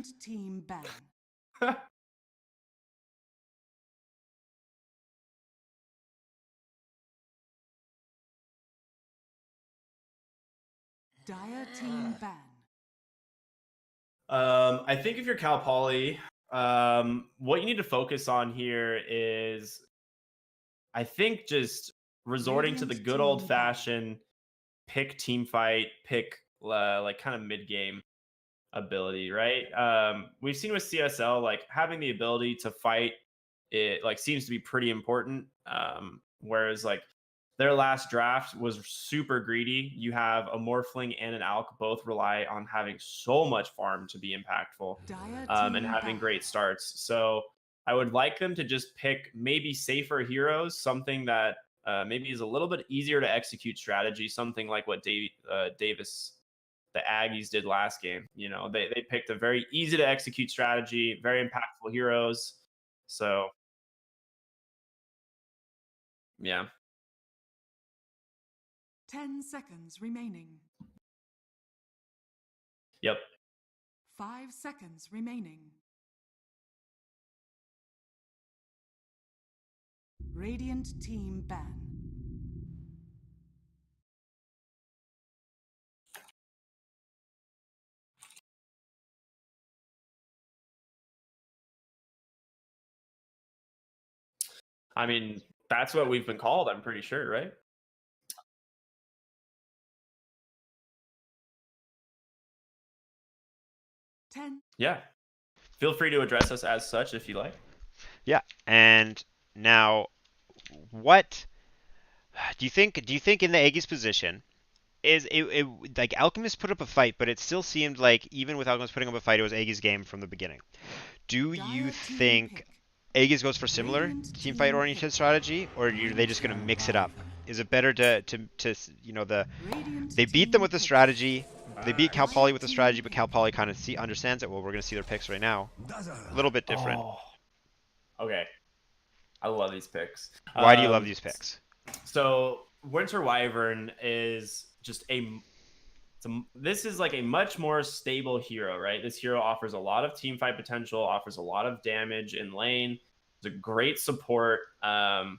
Radiant team ban. Dire team ban. I think if you're Cal Poly, what you need to focus on here is, I think, just resorting to the Radiant good team old fashioned pick team fight, pick like kind of mid game ability, right? We've seen with CSL, like having the ability to fight it like seems to be pretty important. Whereas like their last draft was super greedy. You have a Morphling and an Alk both rely on having so much farm to be impactful, Dire and team having ban. great starts. So I would like them to just pick maybe safer heroes, something that maybe is a little bit easier to execute strategy, something like what Davis, the Aggies, did last game. You know, they picked a very easy to execute strategy, very impactful heroes. So yeah. 10 seconds remaining. Yep. 5 seconds remaining. Radiant team ban. I mean, that's what we've been called, I'm pretty sure, right? Ten. Yeah. Feel free to address us as such if you like. Yeah, and now, what do you think? Do you think in the Aegis position is it like Alchemist put up a fight, but it still seemed like even with Alchemist putting up a fight, it was Aegis' game from the beginning. Do you Dire team think pick. Aegis goes for similar Radiant team fight team oriented pick. strategy, or are they just going to mix it up? Is it better to you know Radiant they beat them team with the pick. strategy? They beat Cal Dire Poly with the team strategy, but pick. Cal Poly kind of understands it. Well, we're going to see their picks right now. A little bit different. Oh, okay. I love these picks. Why do you love these picks? So Winter Wyvern is just this is like a much more stable hero, right? This hero offers a lot of team fight potential, offers a lot of damage in lane. It's a great support, 10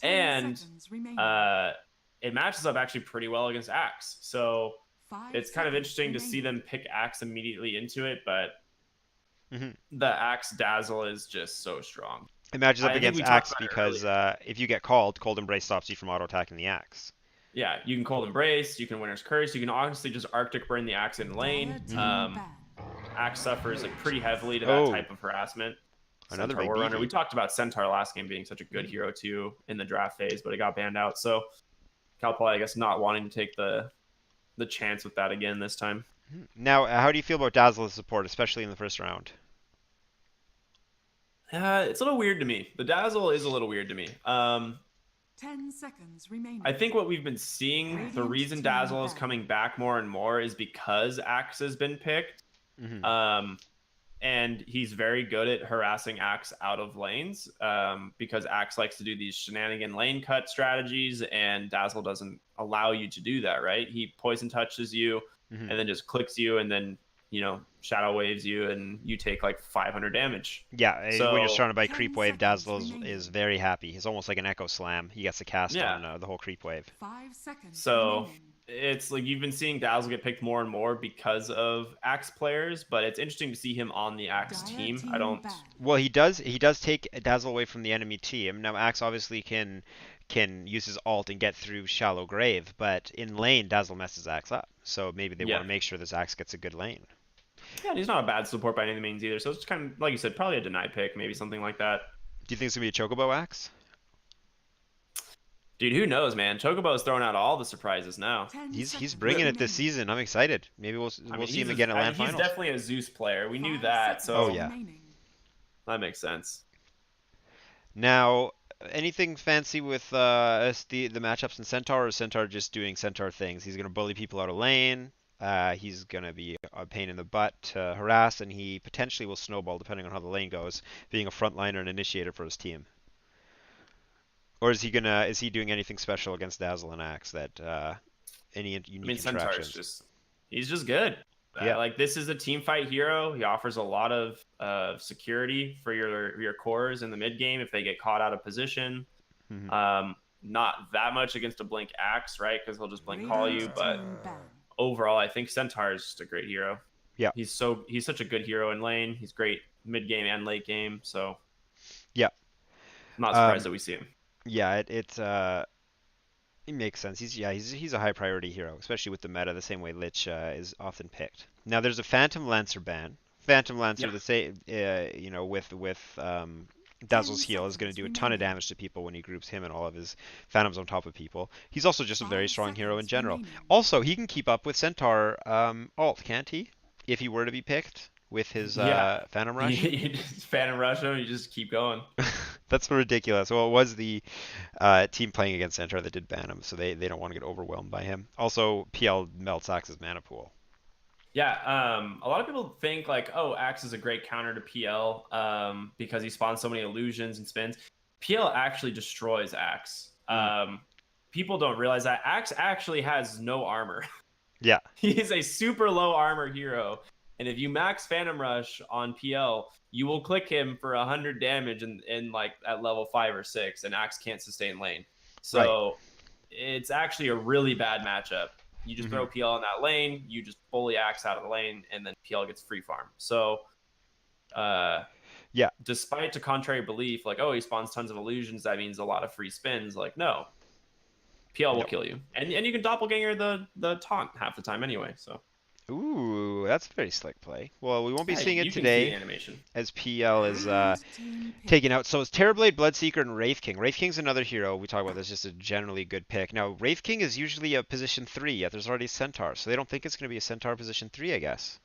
and seconds remaining. uh, it matches up actually pretty well against Axe. So 5 it's kind of seconds interesting to see remaining. them pick Axe immediately into it, but Hmm. the Axe Dazzle is just so strong. It matches up I think against we talked Axe about it because earlier. if you get called, Cold Embrace stops you from auto attacking the Axe. Yeah, you can Cold Embrace, you can Winter's Curse, you can honestly just Arctic Burn the Axe in lane. Dire team ban. Axe suffers like pretty heavily to that Oh, type of harassment. another Centaur big Warrunner. We BV. talked about Centaur last game being such a good hero too in the draft phase, but it got banned out. So Cal Poly, I guess, not wanting to take the chance with that again this time. Now, how do you feel about Dazzle's support, especially in the first round? It's a little weird to me. The Dazzle is a little weird to me. 10 seconds remaining. I think what we've been seeing, the Radiant reason team Dazzle is ban. coming back more and more is because Axe has been picked. Hmm. And he's very good at harassing Axe out of lanes, because Axe likes to do these shenanigan lane cut strategies, and Dazzle doesn't allow you to do that, right? He poison touches you Hmm. and then just clicks you and then, shadow waves you and you take like 500 damage. Yeah, when you're So, surrounded by 10 creep wave, seconds Dazzle is remaining. very happy. He's almost like an Echo Slam. He gets to cast yeah. on the whole creep wave. 5 seconds So remaining. it's like you've been seeing Dazzle get picked more and more because of Axe players, but it's interesting to see him on the Axe Dire team. team I don't. ban. Well, he does take Dazzle away from the enemy team. Now, Axe obviously can use his ult and get through Shallow Grave, but in lane, Dazzle messes Axe up. So maybe they want Yeah. to make sure this Axe gets a good lane. Yeah, and he's not a bad support by any means either. So it's kind of like you said, probably a deny pick, maybe something like that. Do you think it's gonna be a Chocobo Axe? Dude, who knows, man? Chocobo's throwing out all the surprises now. 10 He's seconds bringing it this remaining. season. I'm excited. Maybe we'll I we'll mean, see him again at LAN he's finals. definitely a Zeus player. We knew 5 that, seconds Oh so yeah. remaining. that makes sense. Now, anything fancy with the matchups in Centaur, or is Centaur just doing Centaur things? He's gonna bully people out of lane. He's gonna be a pain in the butt to harass, and he potentially will snowball depending on how the lane goes, being a frontliner and initiator for his team. Or is he doing anything special against Dazzle and Axe that any I mean, unique Centaur's interactions? he's just good. Yeah. Like this is a team fight hero. He offers a lot of security for your cores in the mid game if they get caught out of position. Mhm. Not that much against a blink axe, right? Because he'll just blink call you. Radiant But team ban. overall, I think Centaur is just a great hero. Yeah. He's such a good hero in lane. He's great mid game and late game. So Yeah. I'm not surprised that we see him. Yeah, it makes sense. He's a high priority hero, especially with the meta, the same way Lich is often picked. Now there's a Phantom Lancer ban. Phantom Lancer, Yeah. the same, with Dazzle's heal is going to do a ton of remaining. damage to people when he groups him and all of his phantoms on top of people. He's also just a very 5 strong hero in seconds general. remaining. Also, he can keep up with Centaur ult, can't he? If he were to be picked with his Phantom Rush. You just Phantom Rush him. You just keep going. That's ridiculous. Well, it was the team playing against Centaur that did ban him, so they don't want to get overwhelmed by him. Also, PL melts Axe's mana pool. Yeah, a lot of people think like, oh, Axe is a great counter to PL because he spawns so many illusions and spins. PL actually destroys Axe. People don't realize that Axe actually has no armor. Yeah. He is a super low armor hero, and if you max Phantom Rush on PL, you will click him for 100 damage in like at level 5 or 6, and Axe can't sustain lane. So it's actually a really bad matchup. You just throw PL in that lane, you just fully Axe out of the lane, and then PL gets free farm. So, Yeah. despite to contrary belief, like, oh, he spawns tons of illusions, that means a lot of free spins. Like, no, PL will kill you, and you can doppelganger the taunt half the time anyway. So, Ooh, that's a very slick play. Well, we won't be seeing you it can see the today animation. as PL is Red team pick. taken out. So it's Terrorblade, Bloodseeker, and Wraith King. Wraith King's another hero we talk about that's just a generally good pick. Now, Wraith King is usually a position 3, yet there's already Centaur, so they don't think it's going to be a Centaur position 3, I guess.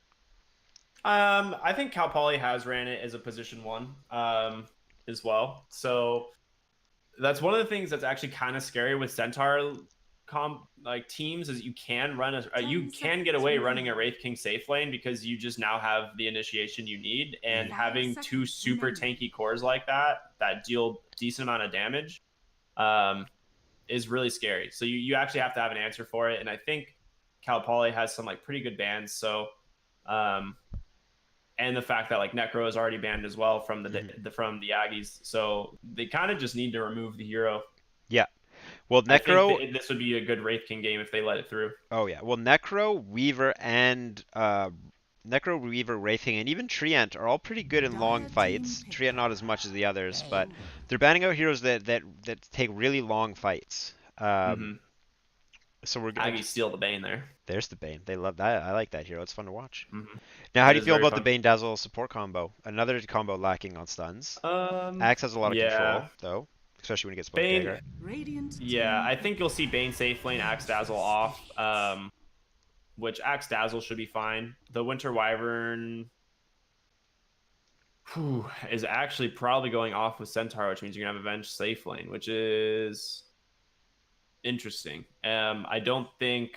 I think Cal Poly has ran it as a position 1 as well. So that's one of the things that's actually kind of scary with Centaur teams is you can run you can get away running a Wraith King safe lane because you just now have the initiation you need, and having 2 super tanky cores like that deal decent amount of damage is really scary. So you actually have to have an answer for it, and I think Cal Poly has some like pretty good bans. So and the fact that like Necro is already banned as well from from the Aggies, so they kind of just need to remove the hero. Yeah. Well, I Necro. think this would be a good Wraith King game if they let it through. Oh yeah. Well, Necro, Weaver, and Wraith King, and even Treant are all pretty good in long fights. Treant not as much as the others, but they're banning out heroes that take really long fights. So we're gonna Aggies steal the Bane there. There's the Bane. They love that. I like that hero. It's fun to watch. Mm-hmm. Now, how It do you is feel very about the fun. Bane Dazzle support combo? Another combo lacking on stuns. Axe has a lot of control, though, especially when he gets Blink Bane, Dagger. Radiant yeah, team I think you'll see Bane safe lane, Axe Dazzle off, which Axe Dazzle should be fine. The Winter Wyvern is actually probably going off with Centaur, which means you're going to have Avenge safe lane, which is interesting. I don't think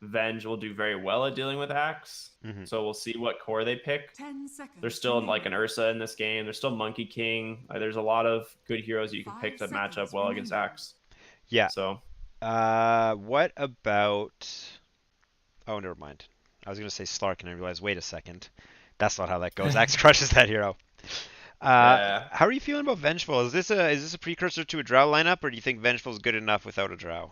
Venge will do very well at dealing with Axe, so we'll see what core they pick. 10 seconds. There's still like an Ursa in this game. There's still Monkey King. There's a lot of good heroes you can pick that match up well against Axe. Yeah. So, what about? Oh, never mind. I was gonna say Slark, and I realized, wait a second, that's not how that goes. Axe crushes that hero. yeah. How are you feeling about Vengeful? Is this a precursor to a Drow lineup, or do you think Vengeful is good enough without a Drow?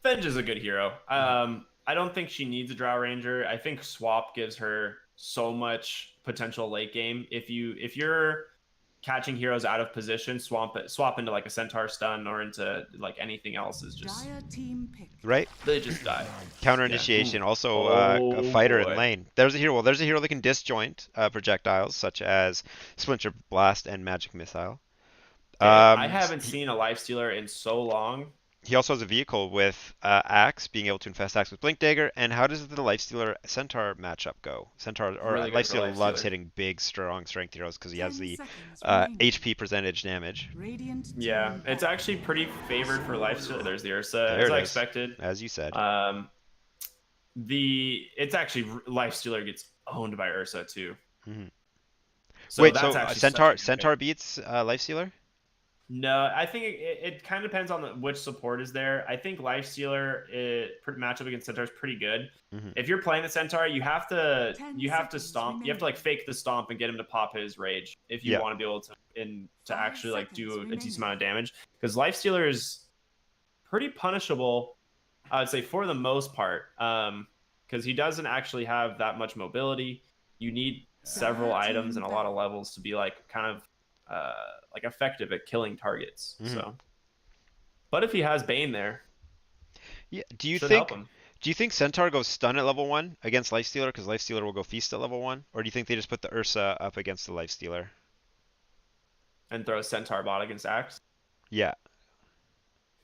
Venge is a good hero. I don't think she needs a Drow Ranger. I think Swap gives her so much potential late game. If you're catching heroes out of position, swap into like a Centaur stun or into like anything else is just right. They just die. Counter initiation, also a Oh, fighter boy. in lane. There's a hero. Well, there's a hero that can disjoint projectiles such as Splinter Blast and Magic Missile. I haven't seen a Lifestealer in so long. He also has a vehicle with Axe, being able to infest Axe with Blink Dagger. And how does the Lifestealer Centaur matchup go? Centaur or Really good for Lifestealer loves Lifestealer. hitting big, strong strength heroes because he has the HP percentage damage. Yeah, it's actually pretty favored for Lifestealer. There's the Ursa, There as it I is. expected. As you said. It's actually Lifestealer gets owned by Ursa too. Mhm. So Wait, that's so actually such a good Centaur pick. beats Lifestealer? No, I think it kind of depends on which support is there. I think Lifestealer matchup against Centaur is pretty good. Mhm. If you're playing the Centaur, you have to 10 stomp. seconds You have to like fake the stomp and get him to pop his rage if you Yeah. want to be able to to 5 actually like do seconds a decent remaining. amount of damage. Because Lifestealer is pretty punishable, I would say, for the most part. Because he doesn't actually have that much mobility. You need several Dire items team and a lot of battle. levels to be like kind of like effective at killing targets. Mhm. So, but if he has Bane there, Yeah. should help him. Do you think Centaur goes stun at level 1 against Lifestealer because Lifestealer will go feast at level 1? Or do you think they just put the Ursa up against the Lifestealer? And throw Centaur bot against Axe. Yeah.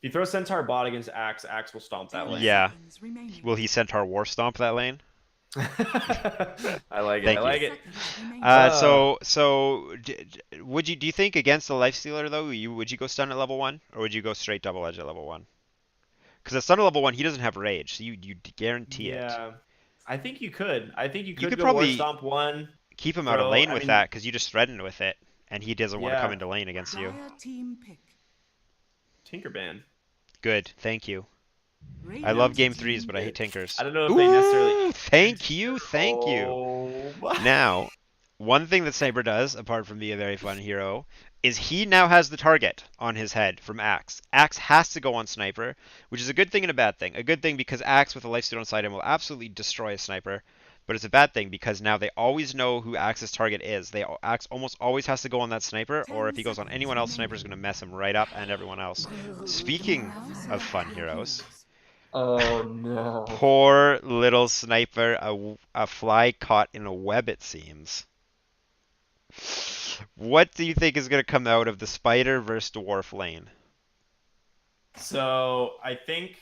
If you throw Centaur bot against Axe, Axe will stomp that 10 lane. Yeah. seconds remaining. Will he Centaur War Stomp that lane? I like it. Thank I you. like it. Seconds remaining. Do you think against the Lifestealer though, would you go stun at level 1 or would you go straight double edge at level 1? Because at stun at level 1 he doesn't have rage, so you guarantee it. Yeah, I think you could. I think you You could could go War probably Stomp 1. keep him out of Throw. lane I with mean, that because you just threatened with it, and he doesn't want to come yeah, into lane against you. Dire team pick. Tinkerband. Good, thank you. I Radiant love game team 3s, but I hate pick. tinkers. I don't know if they necessarily. Ooh, thank you, thank you. Oh. Now, one thing that Sniper does, apart from being a very fun hero, is he now has the target on his head from Axe. Axe has to go on Sniper, which is a good thing and a bad thing. A good thing because Axe with a lifesteal inside him will absolutely destroy a Sniper, but it's a bad thing because now they always know who Axe's target is. Axe almost always has to go on that Sniper, or if he goes on anyone else, Sniper's going to mess him right up and everyone else. Speaking of fun heroes, Oh no. poor little Sniper, a fly caught in a web it seems. What do you think is going to come out of the Spider versus Dwarf lane? So I think.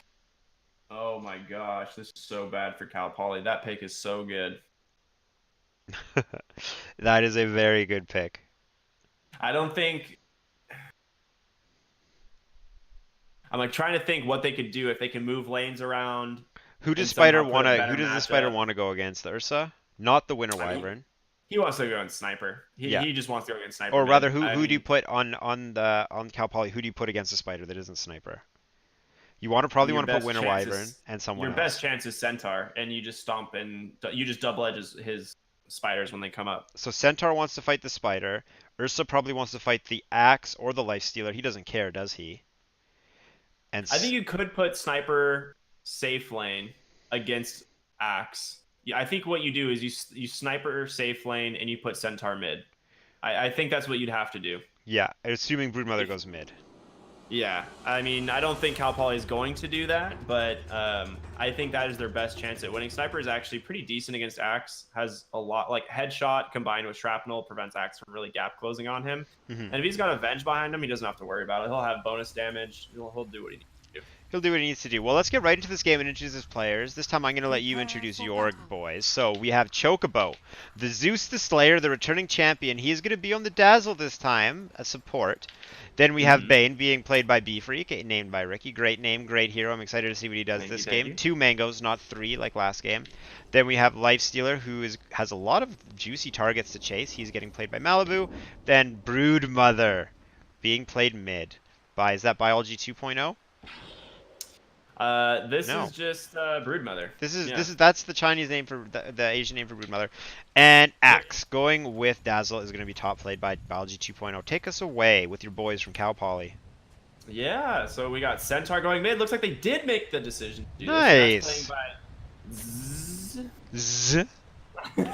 Oh my gosh, this is so bad for Cal Poly. That pick is so good. That is a very good pick. I don't think. I'm like trying to think what they could do if they can move lanes around. Who does And Spider somehow put a want to? better Who does the Spider matchup. want to go against? The Ursa, not the Winter I mean, Wyvern. he wants to go in Sniper. Yeah. He just wants to go against Sniper. Or mid. rather, I who do you mean, put on Cal Poly? Who do you put against the Spider that isn't Sniper? You probably your want to put best Winter chance Wyvern is- and someone Your else. best chance is Centaur, and you just stomp and you just double edge his spiders when they come up. So Centaur wants to fight the Spider. Ursa probably wants to fight the Axe or the Lifestealer. He doesn't care, does he? And I think you could put Sniper safe lane against Axe. Yeah, I think what you do is you Sniper safe lane and you put Centaur mid. I think that's what you'd have to do. yeah, assuming Broodmother goes mid. Yeah, I mean, I don't think Cal Poly is going to do that, but I think that is their best chance at winning. Sniper is actually pretty decent against Axe. Has a lot, like headshot combined with shrapnel prevents Axe from really gap closing on him. Mhm. And if he's got Avenge behind him, he doesn't have to worry about it. He'll have bonus damage. He'll do what he needs to do. He'll do what he needs to do. Well, let's get right into this game and introduce his players. This time I'm going to let you introduce your boys. So we have Chocobo, the Zeus the Slayer, the returning champion. He is going to be on the Dazzle this time, a support. Then we have Bane being played by B-Freak, named by Ricky. Great name, great hero. I'm excited to see what he does this game. 2 mangoes, not 3 like last game. Then we have Lifestealer, who has a lot of juicy targets to chase. He's getting played by Malibu. Then Broodmother, being played mid by, is that Biology 2.0? This No. is just Broodmother. That's the Chinese name for the Asian name for Broodmother. And Axe going with Dazzle is going to be top played by Biology 2.0. Take us away with your boys from Cal Poly. Yeah, so we got Centaur going mid. Looks like they did make the decision to do Nice. this. That's playing by Zzz. Z. We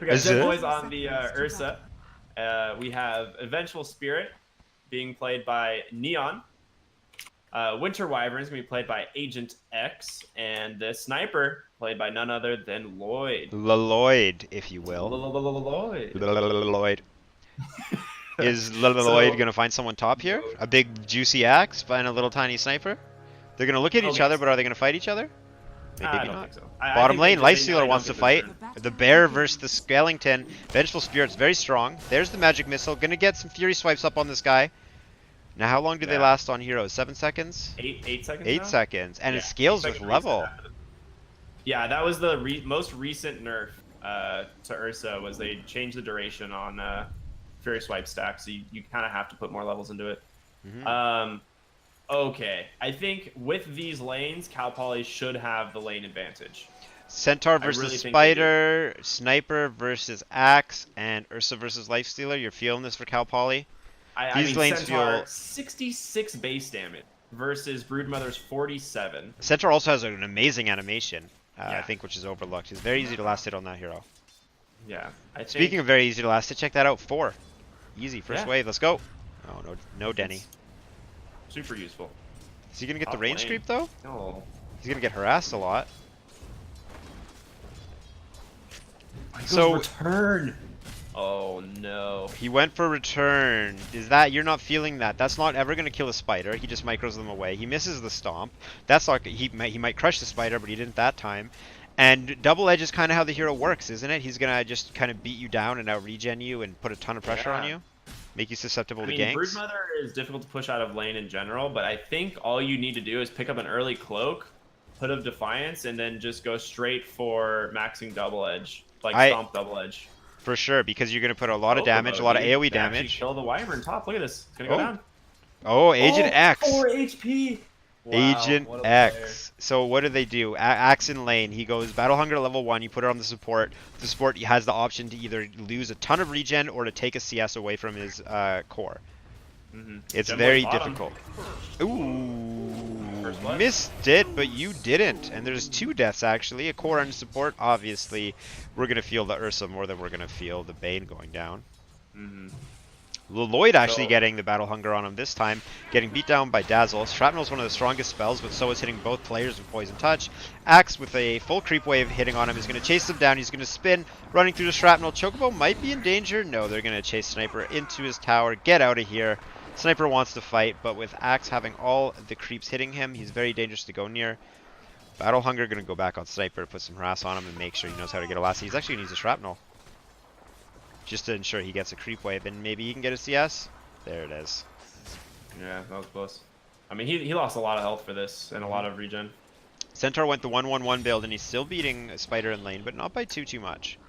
got Zzz. Dead Boys on the Ursa. We have Vengeful Spirit being played by Neon. Winter Wyvern is going to be played by Agent X. And the Sniper played by none other than Lloyd. Lloyd, if you will. Lloyd. Lloyd. Is Lloyd going to find someone top here? A big juicy axe find a little tiny sniper? They're going to look at each other, but are they going to fight each other? Maybe I don't not. think so. Bottom lane, Lifestealer I wants to don't fight. think this The bear versus the skeleton. Vengeful Spirit's very strong. There's the magic missile. Gonna get some fury swipes up on this guy. Now, how long do they last on heroes? 7 seconds? turn. 8 seconds. 8 now? seconds. And Yeah, it scales 8 with second level. reset. Yeah, that was the most recent nerf to Ursa. Was they changed the duration on Fury Swipe stack, so you kind of have to put more levels into it. Mhm. Okay, I think with these lanes, Cal Poly should have the lane advantage. Centaur I versus really think they do. Spider, Sniper versus Axe, and Ursa versus Lifestealer. You're feeling this for Cal Poly? I These mean, lanes Centaur, feel... 66 base damage versus Broodmother's 47. Centaur also has an amazing animation, I Yeah. think, which is overlooked. It's very easy to last hit on that hero. Yeah, I think... Speaking of very easy to last hit, check that out. 4. Easy. First Yeah. wave. Let's go. Oh, no Denny. Super useful. Is he going to get the Top range lane. creep, though? No. He's going to get harassed a lot. So return. Oh no. He went for return. Is that... You're not feeling that. That's not ever going to kill a spider. He just micros them away. He misses the stomp. That's not... He might crush the spider, but he didn't that time. And double edge is kind of how the hero works, isn't it? He's going to just kind of beat you down and out regen you and put a ton of pressure on you. Make you susceptible to ganks. Broodmother is difficult to push out of lane in general, but I think all you need to do is pick up an early cloak, Hood of Defiance, and then just go straight for maxing double edge. Like stomp double edge. For sure, because you're going to put a lot of damage, a lot of AoE damage. Kill the Wyvern top. Look at this. It's going to go down. Oh, Agent X. 4 HP. Wow, Agent X. So what do they do? Axe in lane. He goes Battle Hunger level 1. You put it on the support. The support has the option to either lose a ton of regen or to take a CS away from his core. It's very difficult. Ooh, missed it, but you didn't. And there's 2 deaths actually. A core and support. Obviously, we're gonna feel the Ursa more than we're gonna feel the Bane going down. Lloyd actually getting the Battle Hunger on him this time, getting beat down by Dazzle. Shrapnel is one of the strongest spells, but so is hitting both players with Poison Touch. Axe with a full creep wave hitting on him is going to chase him down. He's going to spin, running through the Shrapnel. Chocobo might be in danger. No, they're going to chase Sniper into his tower. Get out of here. Sniper wants to fight, but with Axe having all the creeps hitting him, he's very dangerous to go near. Battle Hunger going to go back on Sniper, put some harass on him, and make sure he knows how to get a last. He's actually going to use a Shrapnel, just to ensure he gets a creep wave, and maybe he can get a CS. There it is. Yeah, that was close. I mean, he lost a lot of health for this and a lot of regen. Centaur went the 1-1-1 build, and he's still beating Spider in lane, but not by too much.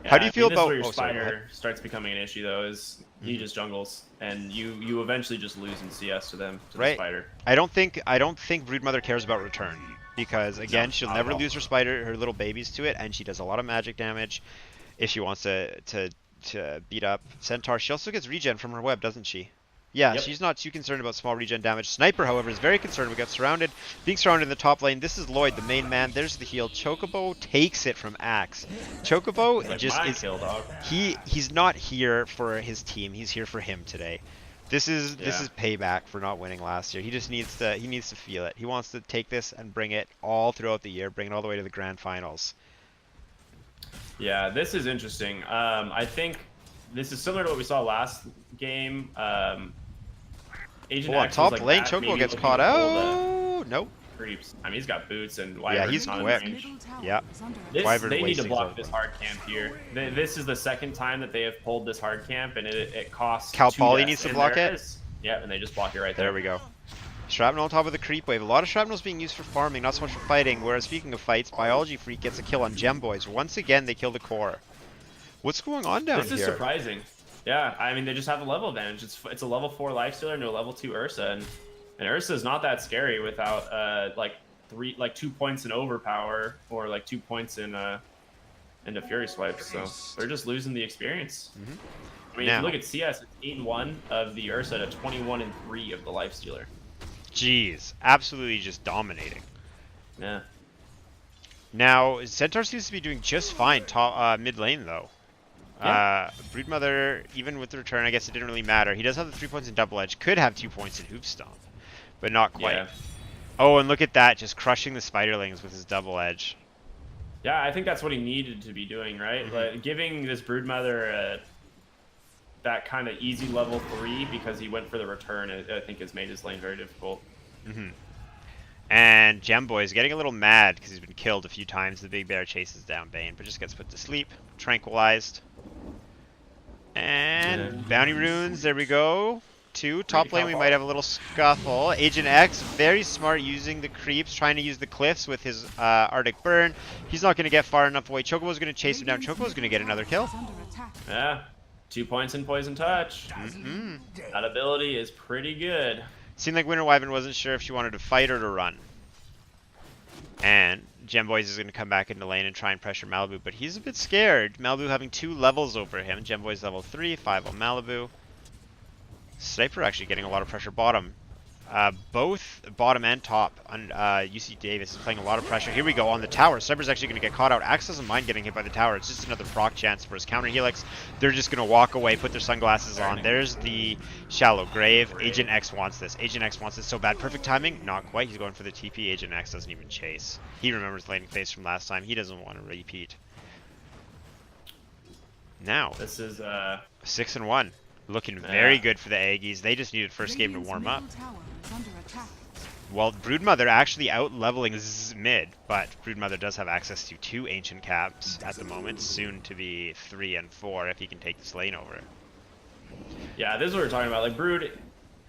Yeah, How do you feel this is about... where your Spider starts becoming an issue, though, is he just jungles, and you eventually just lose in CS to them, to the Spider. I don't think Broodmother cares about return, because again, she'll never lose her Spider, her little babies to it, and she does a lot of magic damage if she wants to beat up Centaur. She also gets regen from her web, doesn't she? Yeah, she's not too concerned about small regen damage. Sniper, however, is very concerned. We got surrounded, being surrounded in the top lane. This is Lloyd, the main man. There's the heal. Chocobo takes it from Axe. Chocobo like just is kill, dog. He's not here for his team. He's here for him today. This is payback for not winning last year. He just needs to feel it. He wants to take this and bring it all throughout the year, bring it all the way to the grand finals. Yeah, this is interesting. I think this is similar to what we saw last game. Agent X top was like lane, that, Chocobo gets caught out. Nope. Creeps. I mean, he's got boots and yeah, he's quick. Yeah. They need to block this hard camp here. This is the second time that they have pulled this hard camp, and it costs. Cal Poly needs to block it. Yeah, and they just block it right there. There we go. Shrapnel on top of the creep wave. A lot of Shrapnel is being used for farming, not so much for fighting. Whereas speaking of fights, Biology Freak gets a kill on Gem Boys. Once again, they kill the core. What's going on down here? This is surprising. Yeah, I mean, they just have a level advantage. It's a level 4 Lifestealer and a level 2 Ursa, and Ursa is not that scary without like 2 points in overpower or like 2 points into Fury Swipes. So they're just losing the experience. I mean, if you look at CS, it's 8-1 of the Ursa to 21-3 of the Lifestealer. Jeez, absolutely just dominating. Yeah. Now, Centaur seems to be doing just fine mid lane, though. Yeah. Broodmother, even with the return, I guess it didn't really matter. He does have the 3 points in double edge. Could have 2 points in hoof stomp, but not quite. Yeah. Oh, and look at that, just crushing the spiderlings with his double edge. Yeah, I think that's what he needed to be doing, right? Like, giving this Broodmother that kind of easy level 3 because he went for the return, I think has made his lane very difficult. And Gemboy is getting a little mad because he's been killed a few times. The Big Bear chases down Bane, but just gets put to sleep, tranquilized. And bounty runes, there we go. 2. Top lane, we might have a little scuffle. Agent X, very smart using the creeps, trying to use the cliffs with his Arctic Burn. He's not going to get far enough away. Chocobo's going to chase him down. Chocobo's going to get another kill. Yeah. 2 points in Poison Touch. That ability is pretty good. Seemed like Winter Wyvern wasn't sure if she wanted to fight or to run. And Gemboys is going to come back into lane and try and pressure Malibu, but he's a bit scared. Malibu having 2 levels over him. Gemboys level 3, 5 on Malibu. Sniper actually getting a lot of pressure bottom. Both bottom and top on UC Davis is playing a lot of pressure. Here we go on the tower. Sniper's actually going to get caught out. Axe doesn't mind getting hit by the tower. It's just another proc chance for his counter helix. They're just going to walk away, put their sunglasses on. There's the shallow grave. Agent X wants this. Agent X wants this so bad. Perfect timing? Not quite. He's going for the TP. Agent X doesn't even chase. He remembers landing phase from last time. He doesn't want to repeat. Now, This is 6-1. Looking very good for the Aggies. They just needed first game to warm up. Well, Broodmother actually out-leveling mid, but Broodmother does have access to 2 Ancient Caps at the moment, soon to be 3 and 4 if he can take this lane over. Yeah, this is what we're talking about. Like Brood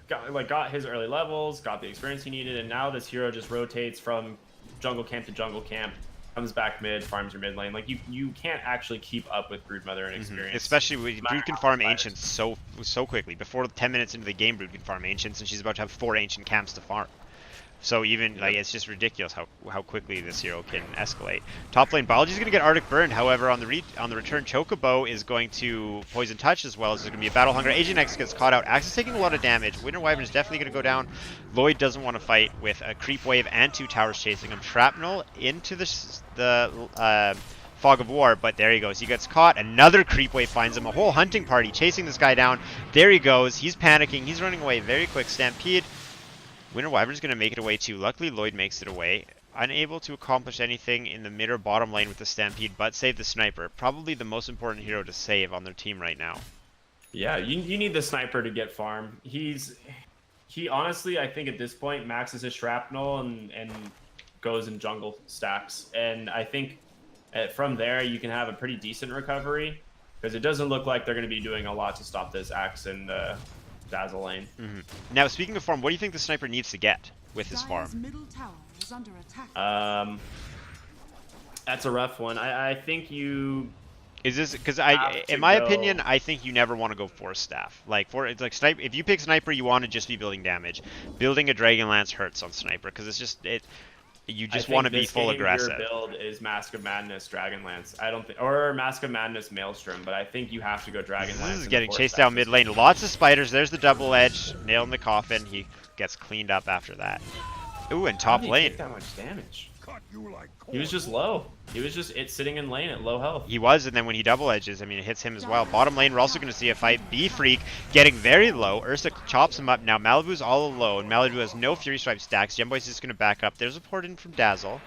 got his early levels, got the experience he needed, and now this hero just rotates from jungle camp to jungle camp, comes back mid, farms your mid lane. Like you can't actually keep up with Broodmother and experience. Especially with Brood can farm Ancients so quickly. Before 10 minutes into the game, Brood can farm Ancients, and she's about to have 4 Ancient Camps to farm. So even like it's just ridiculous how quickly this hero can escalate. Top lane Biology's going to get Arctic Burned. However, on the return, Chocobo is going to Poison Touch as well as there's going to be a Battle Hunger. Agent X gets caught out. Axe is taking a lot of damage. Winter Wyvern is definitely going to go down. Lloyd doesn't want to fight with a creep wave and 2 towers chasing him. Shrapnel into the Fog of War, but there he goes. He gets caught. Another creep wave finds him. A whole hunting party chasing this guy down. There he goes. He's panicking. He's running away. Very quick Stampede. Winter Wyvern's going to make it away too. Luckily, Lloyd makes it away. Unable to accomplish anything in the mid or bottom lane with the Stampede, but save the Sniper. Probably the most important hero to save on their team right now. Yeah, you need the Sniper to get farm. He honestly, I think at this point, maxes his Shrapnel and goes in jungle stacks. And I think from there, you can have a pretty decent recovery, because it doesn't look like they're going to be doing a lot to stop this Axe and Dazzle lane. Now, speaking of farm, what do you think the Sniper needs to get with his farm? That's a rough one. I think you... Is this because in my opinion, I think you never want to go Force Staff. It's like Sniper. If you pick Sniper, you want to just be building damage. Building a Dragon Lance hurts on Sniper because it's just you just want to be full aggressive. Your build is Mask of Madness, Dragonlance. I don't think, or Mask of Madness, Maelstrom, but I think you have to go Dragonlance. This is getting chased down mid lane. Lots of spiders. There's the double edge. Nail in the coffin. He gets cleaned up after that. Ooh, and top lane. That much damage. He was just low. He was just sitting in lane at low health. He was, and then when he double edges, I mean, it hits him as well. Bottom lane, we're also going to see a fight. B-Freak getting very low. Ursa chops him up. Now Malibu's all alone. Malibu has no Fury Stripe stacks. Gemboy's just going to back up. There's a port in from Dazzle.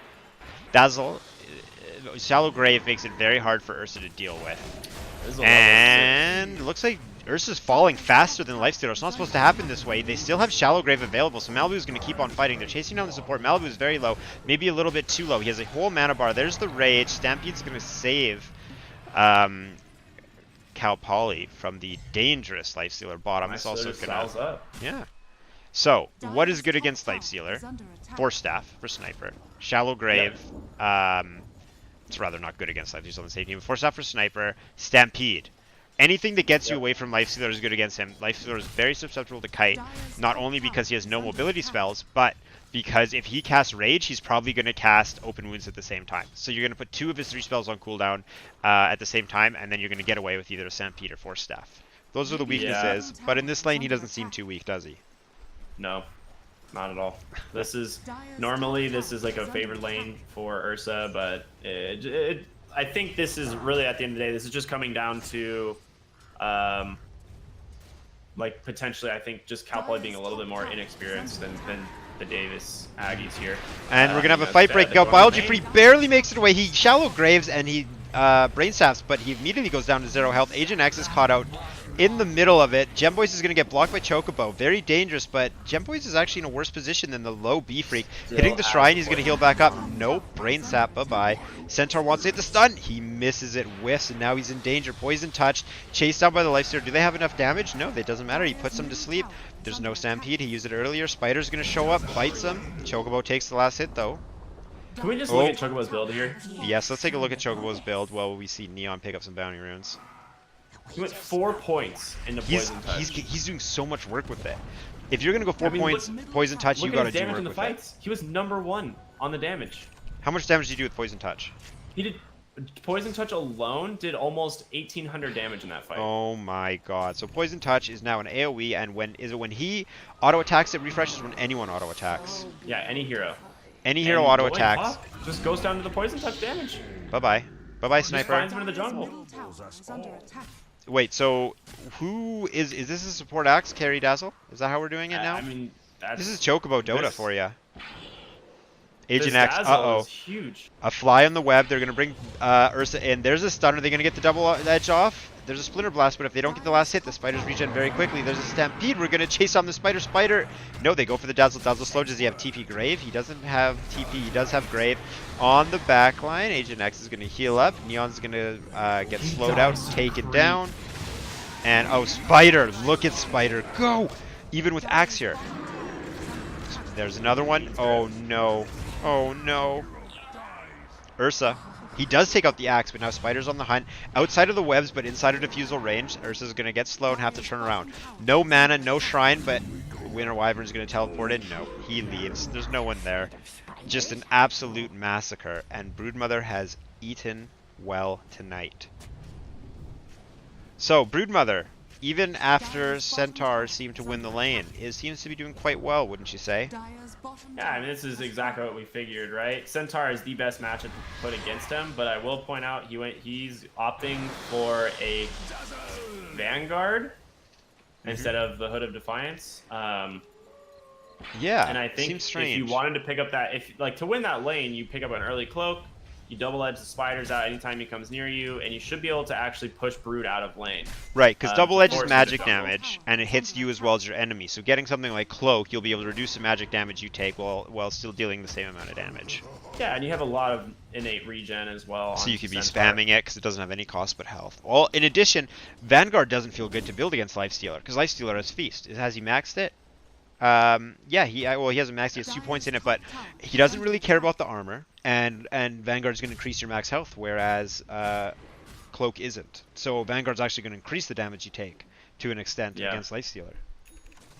Dazzle, Shallow Grave makes it very hard for Ursa to deal with. And it looks like Ursa's falling faster than Lifestealer. It's not supposed to happen this way. They still have Shallow Grave available, so Malibu's going to keep on fighting. They're chasing down the support. Malibu's very low, maybe a little bit too low. He has a whole mana bar. There's the Rage. Stampede's going to save Cal Poly from the dangerous Lifestealer bottom. It's also going to... Yeah. So, what is good against Lifestealer? Force Staff for Sniper. Shallow Grave. It's rather not good against Lifestealer on the same team. Force Staff for Sniper. Stampede. Anything that gets you away from Lifestealer is good against him. Lifestealer is very susceptible to kite, not only because he has no mobility spells, but because if he casts Rage, he's probably going to cast Open Wounds at the same time. So you're going to put 2 of his 3 spells on cooldown at the same time, and then you're going to get away with either a Stampede or Force Staff. Those are the weaknesses, but in this lane, he doesn't seem too weak, does he? No, not at all. This is normally like a favored lane for Ursa, but I think this is really, at the end of the day, this is just coming down to like potentially, I think just Cal Poly being a little bit more inexperienced than the Davis Aggies here. And we're gonna have a fight break out. Biology Free barely makes it away. He Shallow Graves and he Brain Staffs, but he immediately goes down to 0 health. Agent X is caught out in the middle of it. Gemboys is going to get blocked by Chocobo. Very dangerous, but Gemboys is actually in a worse position than the low B-Freak. Hitting the Shrine, he's going to heal back up. Nope, Brain Sap, bye-bye. Centaur wants to hit the stun. He misses it, whiffs, and now he's in danger. Poison touched, chased down by the Lifestealer. Do they have enough damage? No, it doesn't matter. He puts him to sleep. There's no Stampede. He used it earlier. Spider's going to show up, bites him. Chocobo takes the last hit, though. Can we just look at Chocobo's build here? Yes, let's take a look at Chocobo's build while we see Neon pick up some bounty runes. He went 4 points into poison touch. He's doing so much work with it. If you're gonna go 4 I mean, points, poison touch, you Look gotta at his do damage work in the with fights. He was #1 on the damage. it. How much damage did you do with poison touch? He did poison touch alone did almost 1,800 damage in that fight. Oh my god. So poison touch is now an AoE, and when he auto attacks, it refreshes when anyone auto attacks. Yeah, any hero. Any hero And auto going attacks. top just goes down to the poison touch damage. Bye bye. Bye bye, Just sniper. finds him in the jungle. Middle tower is under attack. Wait, so who is this a support axe? Carry Dazzle? Is that how we're doing it now? I mean, This is Chocobo Dota this- for you. this Agent X, Dazzle uh-oh. is huge. A fly on the web. They're going to bring Ursa in. There's a stun. Are they going to get the double edge off? There's a Splinter Blast, but if they don't get the last hit, the spiders regen very quickly. There's a Stampede. We're going to chase on the Spider. No, they go for the Dazzle. Dazzle slow. Does he have TP Grave? He doesn't have TP. He does have Grave. On the back line, Agent X is going to heal up. Neon's going to get slowed out, taken down. And, oh, Spider. Look at Spider. Go! Even with Axe here. There's another one. Oh, no. Oh, no. Ursa. He does take out the axe, but now Spider's on the hunt. Outside of the webs, but inside of defusal range, Ursa's going to get slow and have to turn around. No mana, no shrine, but Winter Wyvern's going to teleport in. No, he leaves. There's no one there. Just an absolute massacre. And Broodmother has eaten well tonight. So, Broodmother, even after Centaur seemed to win the lane, it seems to be doing quite well, wouldn't you say? Dire's bottom Yeah, I mean, this is exactly what we figured, right? Centaur is the best matchup to put against him, but I will point out he's opting for a Vanguard instead of the Hood of Defiance. Yeah, And I think seems if strange. you wanted to pick up that, to win that lane, you pick up an early cloak, you double edge the spiders out anytime he comes near you, and you should be able to actually push Brood out of lane. Right, because double edge is force him to magic jungle. damage, and it hits you as well as your enemy. So getting something like Cloak, you'll be able to reduce the magic damage you take while still dealing the same amount of damage. Yeah, and you have a lot of innate regen as well. So on you could be Centaur. spamming it because it doesn't have any cost but health. Well, in addition, Vanguard doesn't feel good to build against Lifestealer, because Lifestealer has Feast. Has he maxed it? Yeah, he hasn't maxed. He has 2 points in it, but he doesn't really care about the armor, and Vanguard's going to increase your max health, whereas Cloak isn't. So Vanguard's actually going to increase the damage you take to an extent against Lifestealer.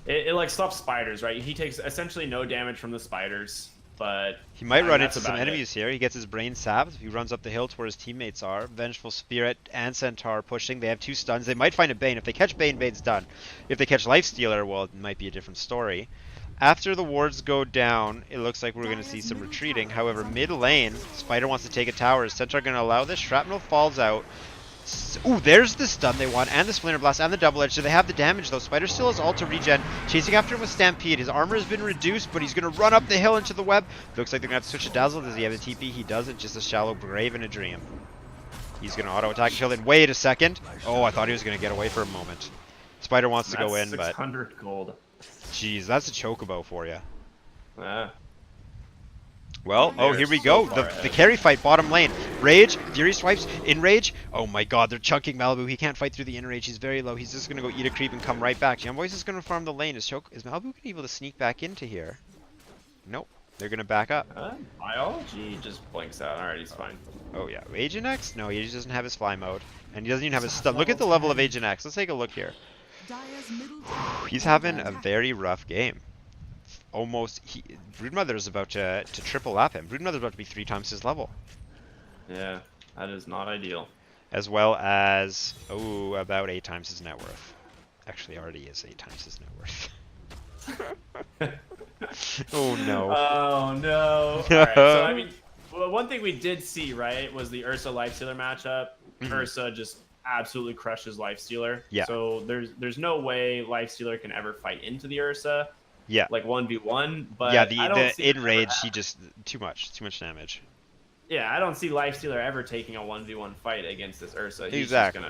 It like stops spiders, right? He takes essentially no damage from the spiders, but He might run that's into some about it. enemies here. He gets his brain sapped. He runs up the hill to where his teammates are. Vengeful Spirit and Centaur pushing. They have 2 stuns. They might find a Bane. If they catch Bane, Bane's done. If they catch Lifestealer, well, it might be a different story. After the wards go down, it looks like we're going to see some retreating. However, mid lane, Spider wants to take a tower. Is Centaur going to allow this? Shrapnel falls out. Ooh, there's the stun they want, and the Splinter Blast, and the double edge. So they have the damage, though. Spider still has ult to regen. Chasing after him with Stampede. His armor has been reduced, but he's going to run up the hill into the web. Looks like they're going to have to switch to Dazzle. Does he have a TP? He doesn't. Just a shallow grave and a dream. He's going to auto-attack until then. Wait a second. Oh, I thought he was going to get away for a moment. Spider wants to go in, but... 600 gold. Jeez, that's a chocobo for you. Ah. Well, oh, They're here we so go. far The ahead. carry fight, bottom lane. Rage, Fury swipes, in rage. Oh my god, they're chunking Malibu. He can't fight through the in rage. He's very low. He's just going to go eat a creep and come right back. Jumboy's is going to farm the lane. Is Malibu going to be able to sneak back into here? Nope. They're going to back up. Biology just blinks out. Alright, he's fine. Oh yeah. Agent X? No, he just doesn't have his fly mode. And he doesn't even have his stun. Look at the level of Agent X. Let's take a look here. Dire's middle tower He's is having under a attack. very rough game. Broodmother is about to triple lap him. Broodmother's about to be 3 times his level. Yeah, that is not ideal. As well as, oh, about 8 times his net worth. Actually, already is 8 times his net worth. Oh no. Oh no. Alright, so I mean, well, one thing we did see, right, was the Ursa Lifestealer matchup. Mhm. Ursa just absolutely crushes Lifestealer. Yeah. So there's no way Lifestealer can ever fight into the Ursa. Yeah. Like 1v1, but Yeah, I don't see it in ever rage, happen. he just too much damage. Yeah, I don't see Lifestealer ever taking a 1v1 fight against this Ursa. Exactly.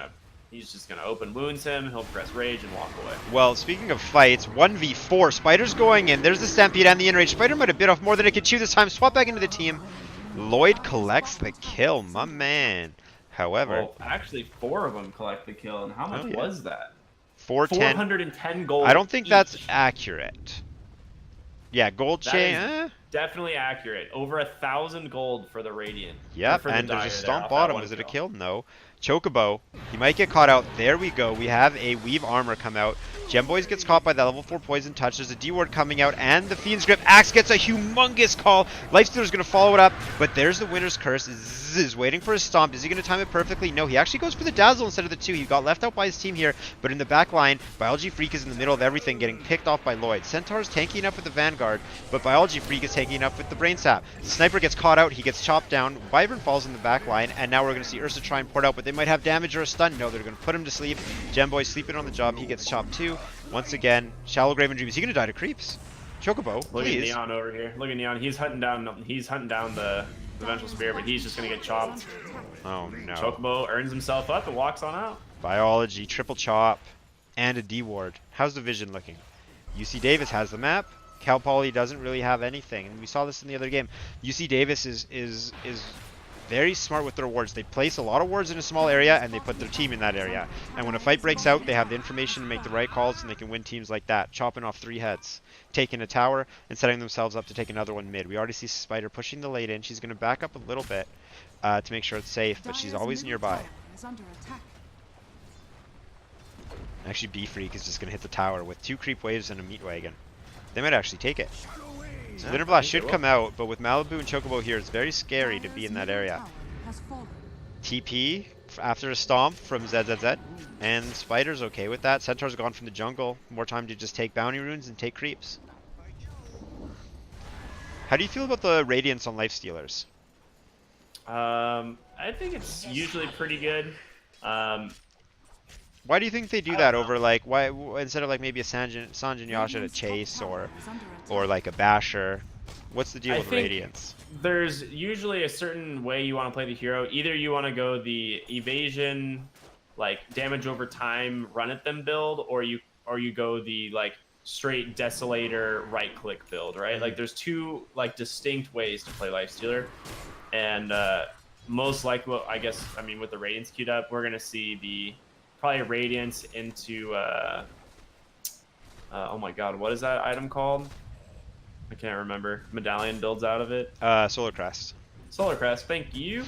He's just gonna open wounds him, he'll press rage and walk away. Well, speaking of fights, 1v4, Spider's going in. There's the Stampede and the in rage. Spider might have bit off more than it could chew this time. Swap back into the team. Lloyd collects the kill, my man. However, Well, actually 4 of them collect the kill, and how much yeah. was that? 410. 410 gold. I don't think that's each. accurate. Yeah, gold That chain. is definitely accurate. Over 1,000 gold for the Radiant. Or Yep, for the and there's Dire a there stomp off that bottom. one Was it a kill. kill? No. Chocobo. He might get caught out. There we go. We have a Weave Armor come out. Gemboys gets caught by the level 4 Poison Touch. There's a D-Ward coming out, and the Fiend's Grip. Axe gets a humongous call. Lifestealer's going to follow it up, but there's the Winner's Curse. Zzz, is waiting for his stomp. Is he going to time it perfectly? No, he actually goes for the Dazzle instead of the 2. He got left out by his team here, but in the back line, Biology Freak is in the middle of everything, getting picked off by Lloyd. Centaur's tanky enough with the Vanguard, but Biology Freak is tanky enough with the Brain Sap. Sniper gets caught out. He gets chopped down. Wyvern falls in the back line, and now we're going to see Ursa try and port out, but they might have damage or a stun. No, they're going to put him to sleep. Gemboy sleeping on the job. He gets chopped too. Once again, Shallow Graven Dream. Is he going to die to creeps? Chocobo, Look at please. Neon over here. Look at Neon. He's hunting down the Vengeful Spear, but he's just gonna get chopped. Oh no. Chocobo earns himself up and walks on out. Biology, triple chop, and a D-Ward. How's the vision looking? UC Davis has the map. Cal Poly doesn't really have anything, and we saw this in the other game. UC Davis is very smart with their wards. They place a lot of wards in a small area, and they put their team in that area. And when a fight breaks out, they have the information to make the right calls, and they can win teams like that, chopping off 3 heads, taking a tower, and setting themselves up to take another one mid. We already see Spider pushing the late in. She's going to back up a little bit to make sure it's safe, but she's always nearby. Is under attack. Actually, B-Freak is just going to hit the tower with 2 creep waves and a meat wagon. They might actually take it. So Litter Blast should come out, but with Malibu and Chocobo here, it's very scary to be in that area. TP after a stomp from ZZZ, and Spider's okay with that. Centaur's gone from the jungle. More time to just take bounty runes and take creeps. How do you feel about the Radiance on Lifestealers? I think it's usually pretty good. Why do you think they do that over like instead of like maybe a Sanjin Yasha to chase or like a Basher? What's the deal with Radiance? There's usually a certain way you want to play the hero. Either you want to go the evasion, like damage over time, run at them build, or you go the like straight Desolator right click build, right? Like there's 2 like distinct ways to play Lifestealer, and most likely, well, I mean with the Radiance queued up, we're gonna see the probably Radiance into oh my god, what is that item called? I can't remember. Medallion builds out of it. Solar Crest. Solar Crest, thank you.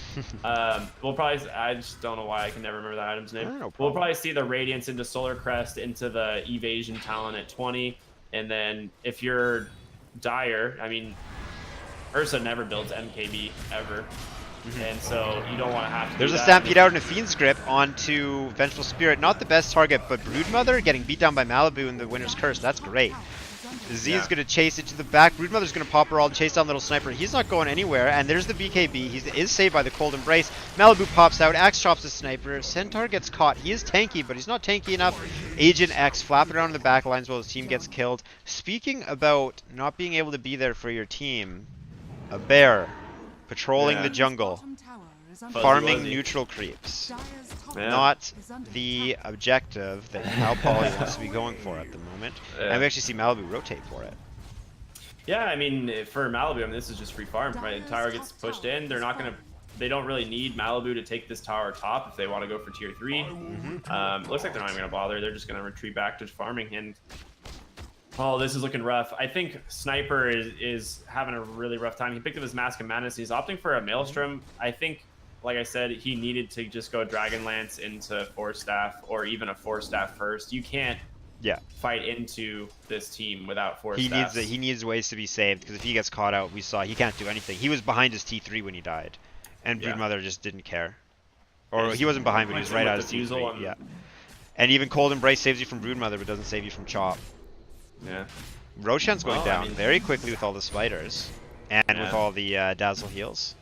We'll probably, I just don't know why I can never remember that item's name. No We'll probably see the Radiance into Solar Crest into the Evasion talent at 20. And then if you're Dire, I mean, Ursa never builds MKB ever. And so you don't want to have to. There's a Stampede out and a Fiend's Grip onto Vengeful Spirit. Not the best target, but Broodmother getting beat down by Malibu in the Winner's Curse. That's great. Z is going to chase it to the back. Broodmother's going to pop her all, chase down Little Sniper. He's not going anywhere, and there's the BKB. He is saved by the Cold Embrace. Malibu pops out. Axe chops the Sniper. Centaur gets caught. He is tanky, but he's not tanky enough. Agent X flapping around in the back lines while his team gets killed. Speaking about not being able to be there for your team, a bear patrolling the jungle, farming neutral creeps. Not the objective that Cal Poly wants to be going for at the moment. And we actually see Malibu rotate for it. Yeah, I mean, for Malibu, I mean, this is just free farm, right? The tower gets pushed in. They're not gonna. They don't really need Malibu to take this tower top if they want to go for tier 3. Looks like they're not even gonna bother. They're just gonna retreat back to farming. And oh, this is looking rough. I think Sniper is having a really rough time. He picked up his Mask of Madness. He's opting for a Maelstrom. I think, like I said, he needed to just go Dragonlance into 4-staff or even a 4-staff first. You can't fight into this team without 4-staffs. He needs ways to be saved, because if he gets caught out, we saw he can't do anything. He was behind his T3 when he died, and Broodmother just didn't care. Or he wasn't behind, but he was right out of T3. And even Cold Embrace saves you from Broodmother, but doesn't save you from Chop. Yeah. Roshan's going down very quickly with all the spiders and with all the dazzle heals.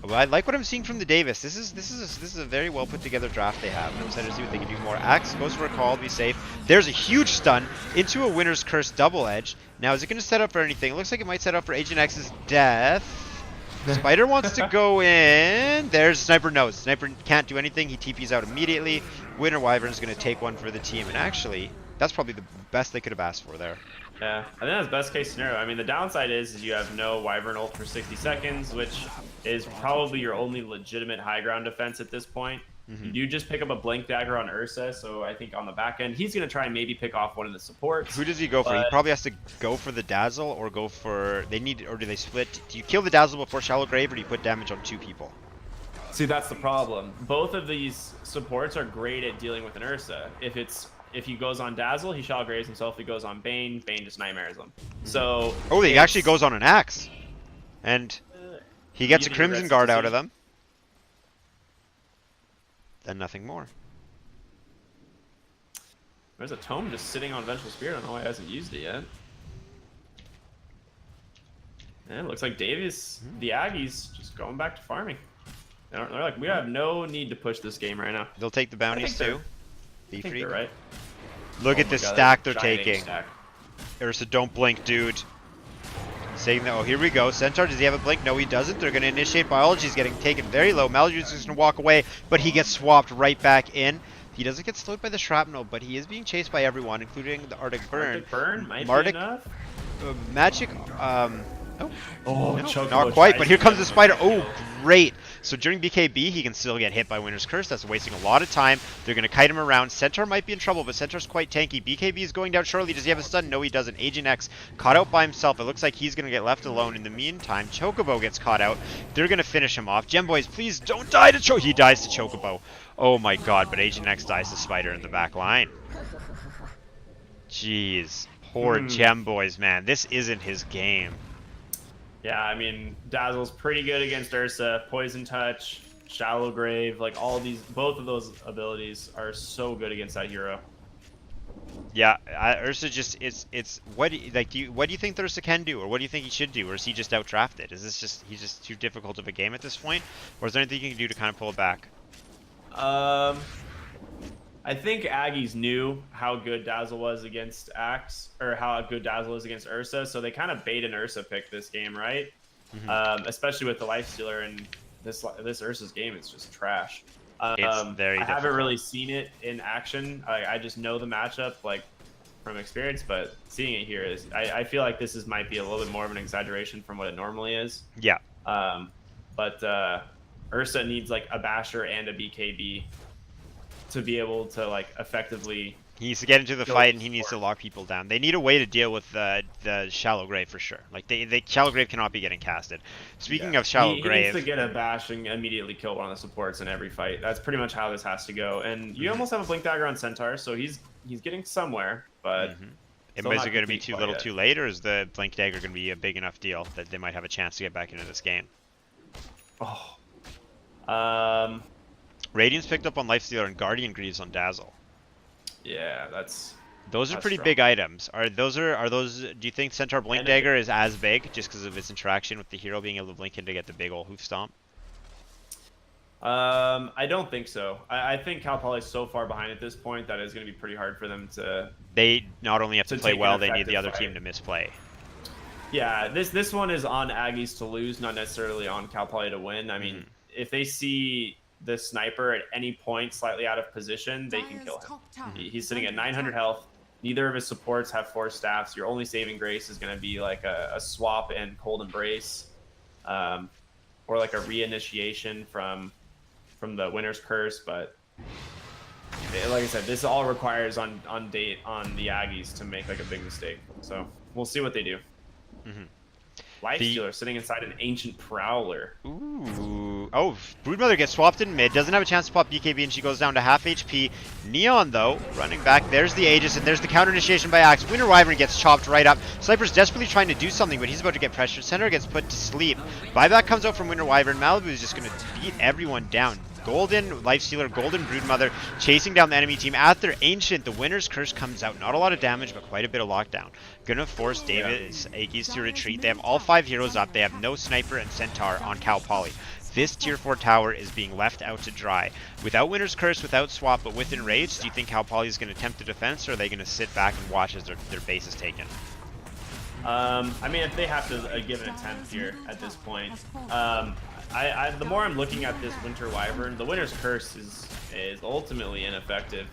Well, I like what I'm seeing from the Davis. This is a very well put together draft they have. I'm excited to see what they can do more. Axe goes for a call, be safe. There's a huge stun into a Winner's Curse double edge. Now is it going to set up for anything? It looks like it might set up for Agent X's death. Spider wants to go in. There's Sniper knows. Sniper can't do anything. He TP's out immediately. Winter Wyvern's going to take one for the team. And actually, that's probably the best they could have asked for there. Yeah, I think that's best case scenario. I mean, the downside is you have no Wyvern ult for 60 seconds, which is probably your only legitimate high ground defense at this point. You do just pick up a Blink Dagger on Ursa, so I think on the back end, he's going to try and maybe pick off one of the supports. Who does he go for? He probably has to go for the Dazzle or go for... They need... Or do they split? Do you kill the Dazzle before Shallow Grave, or do you put damage on 2 people? See, that's the problem. Both of these supports are great at dealing with an Ursa. If he goes on Dazzle, he Shallow Graves himself. If he goes on Bane, Bane just Nightmares him. So... Oh, he actually goes on an Axe. And he gets a Crimson Guard out of them. Then nothing more. There's a Tome just sitting on Vengeful Spirit. I don't know why he hasn't used it yet. And it looks like Davies, the Aggies, just going back to farming. They're like, we have no need to push this game right now. They'll take the bounties too. I think they're right. Look at the stack they're giant taking. stack. Ursa, don't blink, dude. Saying that, oh, here we go. Centaur, does he have a blink? No, he doesn't. They're going to initiate biology. He's getting taken very low. Maladju's just going to walk away, but he gets swapped right back in. He doesn't get slowed by the shrapnel, but he is being chased by everyone, including the Arctic Burn. Arctic Burn might be enough. Magic, Oh, no, not quite, but here comes the spider. Oh, great. So during BKB, he can still get hit by Winter's Curse. That's wasting a lot of time. They're going to kite him around. Centaur might be in trouble, but Centaur's quite tanky. BKB is going down shortly. Does he have a stun? No, he doesn't. Agent X caught out by himself. It looks like he's going to get left alone. In the meantime, Chocobo gets caught out. They're going to finish him off. Gemboys, please don't die to Chocobo. He dies to Chocobo. Oh my god, but Agent X dies to Spider in the back line. Jeez. Poor Gemboys, man. This isn't his game. Yeah, I mean, Dazzle's pretty good against Ursa. Poison Touch, Shallow Grave, like all these, both of those abilities are so good against that hero. Yeah, Ursa just it's what do you think Ursa can do, or what do you think he should do, or is he just outdrafted? Is this just he's just too difficult of a game at this point, or is there anything you can do to kind of pull it back? I think Aggies knew how good Dazzle was against Axe, or how good Dazzle is against Ursa, so they kind of bait an Ursa pick this game, right? Especially with the Lifestealer, and this Ursa's game is just trash. It's very I haven't difficult. really seen it in action. I just know the matchup like from experience, but seeing it here is I feel like this might be a little bit more of an exaggeration from what it normally is. Yeah. But Ursa needs like a Basher and a BKB to be able to like effectively. He needs to get into the fight, and he needs to lock people down. They need a way to deal with the Shallow Grave for sure. Like they Shallow Grave cannot be getting casted. Speaking of Shallow Grave, he needs to get a bash and immediately kill one of the supports in every fight. That's pretty much how this has to go. And you almost have a Blink Dagger on Centaur, so he's getting somewhere. But is it going to be too little, too late, or is the Blink Dagger going to be a big enough deal that they might have a chance to get back into this game? Radiance picked up on Lifestealer and Guardian Greaves on Dazzle. Yeah, those are pretty strong. big items. Are those? Do you think Centaur Blink Dagger is as big just because of its interaction with the hero being able to blink in to get the big ol' hoof stomp? I don't think so. I think Cal Poly is so far behind at this point that it's going to be pretty hard for them to. They not only have to play take an well, they need the effective other team fight. to misplay. Yeah, this one is on Aggies to lose, not necessarily on Cal Poly to win. I mean, if they see the sniper at any point slightly out of position, they can kill him. He's sitting at 900 health. Neither of his supports have 4 staffs. Your only saving grace is going to be like a swap and Cold Embrace, or like a reinitiation from the Winter's Curse. But like I said, this all requires on the Aggies to make like a big mistake. So we'll see what they do. Lifestealer sitting inside an Ancient Prowler. Ooh. Oh, Broodmother gets swapped in mid. Doesn't have a chance to pop BKB, and she goes down to half HP. Neon, though, running back. There's the Aegis, and there's the counter initiation by Axe. Winter Wyvern gets chopped right up. Sniper's desperately trying to do something, but he's about to get pressured. Center gets put to sleep. Buyback comes out from Winter Wyvern. Malibu is just going to beat everyone down. Golden Lifestealer, Golden Broodmother chasing down the enemy team at their Ancient. The Winter's Curse comes out. Not a lot of damage, but quite a bit of lockdown. Gonna force Davis Aggies to retreat. They have all 5 heroes up. They have no Sniper and Centaur on Cal Poly. This tier 4 tower is being left out to dry. Without Winter's Curse, without Swap, but with Enrage, do you think Cal Poly is going to attempt the defense, or are they going to sit back and watch as their base is taken? I mean, if they have to give an attempt here at this point. The more I'm looking at this Winter Wyvern, the Winter's Curse is is ultimately ineffective.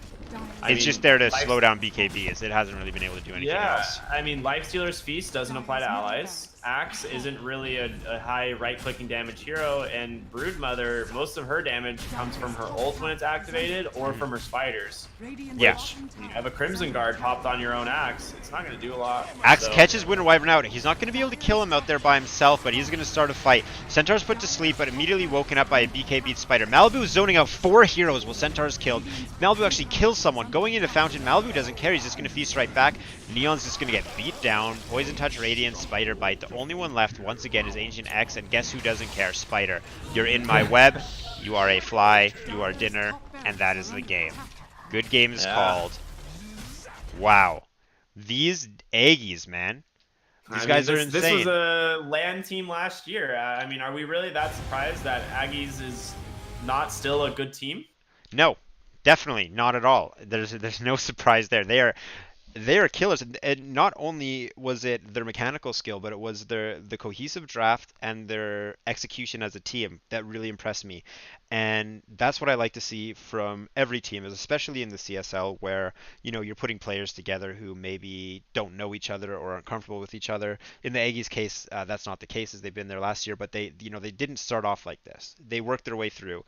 I It's mean, just there to life- slow down BKBs. It hasn't really been able to do anything Yeah, else. I mean, Lifestealer's Feast doesn't apply to allies. Axe isn't really a high right-clicking damage hero, and Broodmother, most of her damage comes from her ult when it's activated or from her spiders. Radiant Yeah. bottom You tower have a Crimson Guard popped on your own Axe, it's not going to do a lot. Axe so- catches Winter Wyvern out. He's not going to be able to kill him out there by himself, but he's going to start a fight. Centaur's put to sleep, but immediately woken up by a BKB Spider. Malibu is zoning out 4 heroes while Centaur's killed. Malibu actually kills someone. Going into Fountain, Malibu doesn't care. He's just going to feast right back. Neon's just going to get beat down. Poison Touch, Radiant, Spider Bite. The only one left, once again, is Ancient X, and guess who doesn't care? Spider. You're in my web. You are a fly. You are dinner, and that is the game. Good game is Yeah. called. Wow. These Aggies, man. These I mean, guys are This insane. was a LAN team last year. I mean, are we really that surprised that Aggies is not still a good team? No, definitely not at all. There's no surprise there. They are killers, and not only was it their mechanical skill, but it was the cohesive draft and their execution as a team that really impressed me. And that's what I like to see from every team, especially in the CSL, where you're putting players together who maybe don't know each other or aren't comfortable with each other. In the Aggies case, that's not the case, as they've been there last year, but they didn't start off like this. They worked their way through.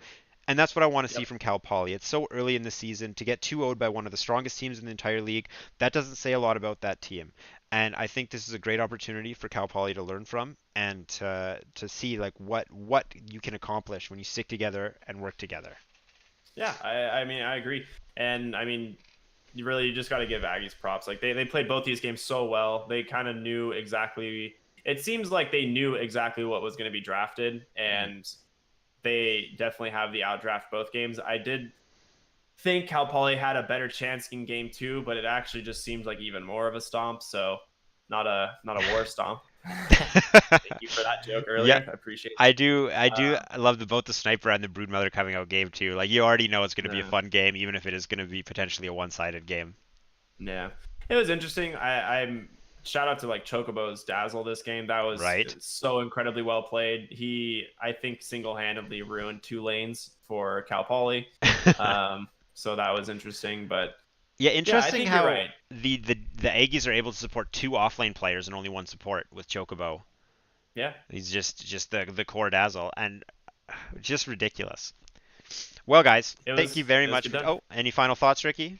And that's what I want to see from Cal Poly. It's so early in the season to get 2-0'd by one of the strongest teams in the entire league. That doesn't say a lot about that team. And I think this is a great opportunity for Cal Poly to learn from and to see like what you can accomplish when you stick together and work together. Yeah, I mean, I agree. And I mean, you just got to give Aggies props. Like they played both these games so well. They kind of knew exactly. It seems like they knew exactly what was going to be drafted, and they definitely have the outdraft both games. I did think Cal Poly had a better chance in game 2, but it actually just seemed like even more of a stomp. So not a war stomp. Thank you for that joke earlier. Yeah. I appreciate it. I do. I love both the sniper and the broodmother coming out game 2. Like you already know it's going to be a Yeah. fun game, even if it is going to be potentially a one-sided game. Yeah, it was interesting. I'm shout out to like Chocobo's Dazzle this game. That was Right. so incredibly well played. He, I think, single-handedly ruined 2 lanes for Cal Poly. So that was interesting. But Yeah, yeah, I interesting think how you're right. the Aggies are able to support 2 offlane players and only 1 support with Chocobo. Yeah. He's just the core dazzle and just ridiculous. Well, guys, thank you very It was much good for. done. Oh, any final thoughts, Ricky?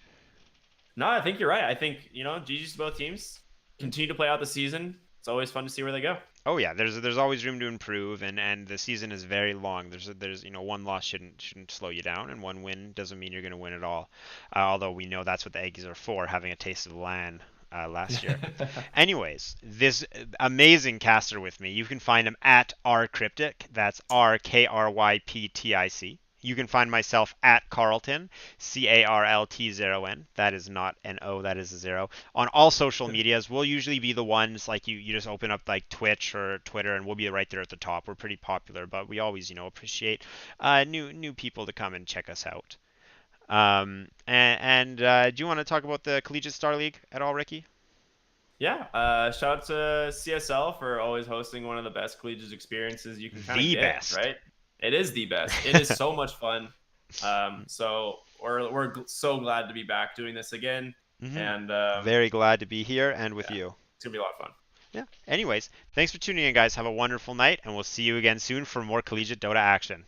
No, I think you're right. I think GG's to both teams. Continue to play out the season. It's always fun to see where they go. Oh yeah, there's always room to improve, and the season is very long. There's 1 loss shouldn't slow you down, and 1 win doesn't mean you're going to win at all. Although we know that's what the Aggies are for, having a taste of the land last year. Anyways, this amazing caster with me, you can find him at rcryptic. That's RKRYPTIC. You can find myself at Carlton, CARLT0N. That is not an O, that is a 0. On all social medias, we'll usually be the ones like you just open up like Twitch or Twitter, and we'll be right there at the top. We're pretty popular, but we always appreciate new people to come and check us out. Do you want to talk about the Collegiate Star League at all, Ricky? Yeah, shout out to CSL for always hosting one of the best collegiate experiences you can kind of The get, best. right? It is the best. It is so much fun. So we're so glad to be back doing this again, and Very glad to be here and with yeah, you. it's gonna be a lot of fun. Yeah. Anyways, thanks for tuning in, guys. Have a wonderful night, and we'll see you again soon for more Collegiate Dota action.